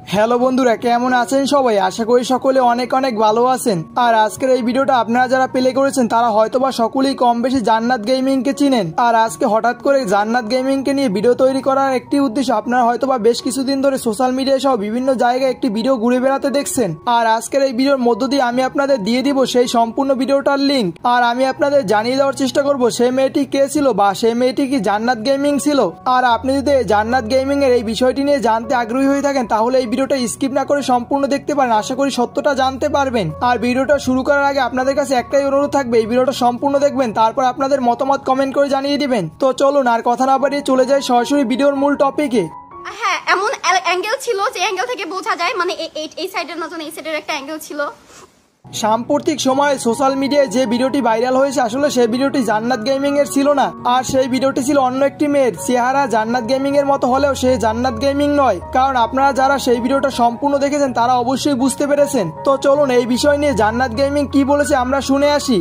Hello বন্ধুরা, কেমন আছেন সবাই? আশা করি সকলে অনেক অনেক ভালো আছেন। আর আজকের এই ভিডিওটা আপনারা যারা প্লে করেছেন তারা হয়তোবা সকলেই কম বেশি জান্নাত গেমিং কে চিনেন। আর আজকে হঠাৎ করে জান্নাত গেমিং কে নিয়ে ভিডিও তৈরি করার একটি উদ্দেশ্য, আপনারা হয়তোবা বেশ কিছুদিন ধরে সোশ্যাল মিডিয়া সহ বিভিন্ন জায়গায় একটি ভিডিও ঘুরে বেড়াতে দেখছেন। আর আজকের এই ভিডিওর মধ্য দিয়ে আমি আপনাদের দিয়ে দিব সেই সম্পূর্ণ ভিডিওটার লিঙ্ক। আর আমি আপনাদের জানিয়ে দেওয়ার চেষ্টা করব সেই মেয়েটি কে ছিল বা সেই মেয়েটি কি জান্নাত গেমিং ছিল। আর আপনি যদি জান্নাত গেমিং এর এই বিষয়টি নিয়ে জানতে আগ্রহী হয়ে থাকেন তাহলে এই ভিডিওটা স্কিপ না করে সম্পূর্ণ দেখতে পারেন। আশা করি সত্যটা জানতে পারবেন। আর ভিডিওটা শুরু করার আগে আপনাদের কাছে একটাই অনুরোধ থাকবে, এই ভিডিওটা সম্পূর্ণ দেখবেন, তারপর আপনাদের মতামত কমেন্ট করে জানিয়ে দিবেন। তো চলুন আর কথা না বাড়িয়ে চলে যাই সরাসরি ভিডিওর মূল টপিকে। হ্যাঁ, এমন অ্যাঙ্গেল ছিল যে অ্যাঙ্গেল থেকে বোঝা যায়, মানে এই সাইডের মতন এই সাইডের একটা অ্যাঙ্গেল ছিল। সাম্প্রতিক সময়ে সোশ্যাল মিডিয়ায় যে ভিডিওটি ভাইরাল হয়েছে আসলে সেই ভিডিওটি জান্নাত গেমিং এর ছিল না। আর সেই ভিডিওটি ছিল অন্য একটি মেয়ের। চেহারা জান্নাত গেমিং এর মতো হলেও সে জান্নাত গেমিং নয়। কারণ আপনারা যারা সেই ভিডিওটা সম্পূর্ণ দেখেছেন তারা অবশ্যই বুঝতে পেরেছেন। তো চলুন এই বিষয় নিয়ে জান্নাত গেমিং কি বলেছে আমরা শুনে আসি।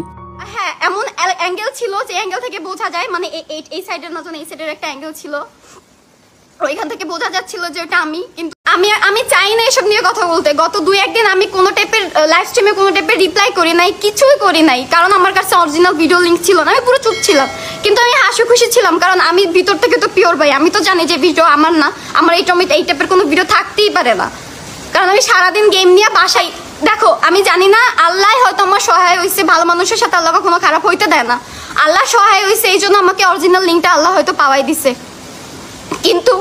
হ্যাঁ, এমন অ্যাঙ্গেল ছিল যে অ্যাঙ্গেল থেকে বোঝা যায়, মানে এই সাইডের মতন এই সাইডের একটা অ্যাঙ্গেল ছিল। ওইখান থেকে বোঝা যাচ্ছিল যে ওটা আমি। কিন্তু আমি চাই না এসব নিয়ে কথা বলতে। গত 2-1 দিন আমি কোনো টাইপের লাইভ স্ট্রিমে কোনো টাইপের রিপ্লাই করি নাই, কিছুই করি নাই, কারণ আমার কাছে অরিজিনাল ভিডিও লিঙ্ক ছিল না। আমি পুরো চুপ ছিলাম, কিন্তু আমি হাসি খুশি ছিলাম, কারণ আমি ভিতর থেকে তো পিওর ভাই। আমি তো জানি যে ভিডিও আমার না, আমার এই টাইপের কোনো ভিডিও থাকতেই পারে না, কারণ আমি সারাদিন গেম নিয়ে বাসায়। দেখো, আমি জানি না, আল্লাহ হয়তো আমার সহায় হয়েছে। ভালো মানুষের সাথে আল্লাহ কখনো খারাপ হইতে দেয় না। আল্লাহ সহায় হয়েছে, এই জন্য আমাকে অরিজিনাল লিঙ্কটা আল্লাহ হয়তো পাওয়াই দিছে। কিন্তু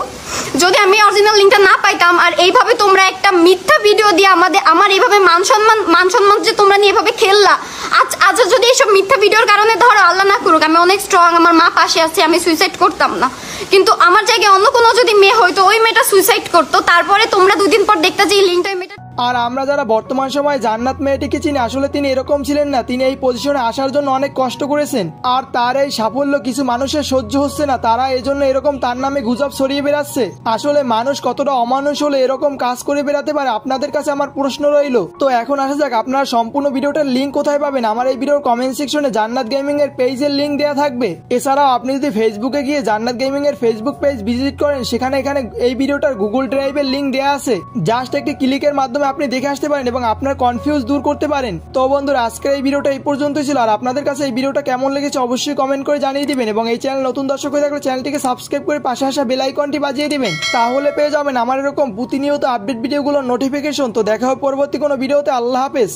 যদি আমি অরিজিনাল লিঙ্কটা না পাইতাম, আর এইভাবে তোমরা একটা মিথ্যা ভিডিও দিয়ে আমার এইভাবে মান সম্মান যে তোমরা নিয়ে এভাবে খেললা, আজ যদি এইসব মিথ্যা ভিডিওর কারণে ধরো, আল্লাহ না করুক, আমি অনেক স্ট্রং, আমার মা পাশে আছে, আমি সুইসাইড করতাম না। কিন্তু আমার জায়গায় অন্য কোনো যদি মেয়ে হয়তো, ওই মেয়েটা সুইসাইড করতো, তারপরে তোমরা 2 দিন পর দেখতে যে এই লিঙ্কটা ওই মেয়েটা। আর আমরা যারা বর্তমান সময়ে জান্নাত মেয়েটিকে চিনি, আসলে তিনি এরকম ছিলেন না। তিনি এই পজিশনে আসার জন্য অনেক কষ্ট করেছেন। আর তার এই সাফল্য কিছু মানুষের সহ্য হচ্ছে না, তারা এজন্য এরকম তার নামে গুজব ছড়িয়ে বেড়াচ্ছে। আসলে মানুষ কতটা অমানুষ হলে এরকম কাজ করে বেড়াতে পারে, আপনাদের কাছে আমার প্রশ্ন রইল। তো এখন আসা যাক, আপনারা সম্পূর্ণ ভিডিওটার লিঙ্ক কোথায় পাবেন? আমার এই ভিডিওর কমেন্ট সেকশনে জান্নাত গেমিং এর পেজের লিঙ্ক দেওয়া থাকবে। এছাড়াও আপনি যদি ফেসবুকে গিয়ে জান্নাত গেমিং এর ফেসবুক পেজ ভিজিট করেন, সেখানে এই ভিডিওটার গুগল ড্রাইভের লিঙ্ক দেওয়া আছে। জাস্ট একটি ক্লিকের মাধ্যমে আপনি দেখে আসতে পারেন এবং আপনার কনফিউজ দূর করতে পারেন। তো বন্ধুরা, আজকের এই ভিডিওটা এই পর্যন্তই ছিল। আর আপনাদের কাছে এই ভিডিওটা কেমন লেগেছে অবশ্যই কমেন্ট করে জানিয়ে দিবেন। এবং এই চ্যানেল নতুন দর্শক হয়ে থাকলে চ্যানেলটিকে সাবস্ক্রাইব করে পাশে আসা বেল আইকনটি বাজিয়ে দিবেন, তাহলে পেয়ে যাবেন আমার এরকম প্রতিনিয়ত আপডেট ভিডিওগুলোর নোটিফিকেশন। তো দেখা হবে পরবর্তী কোনো ভিডিওতে। আল্লাহ হাফেজ।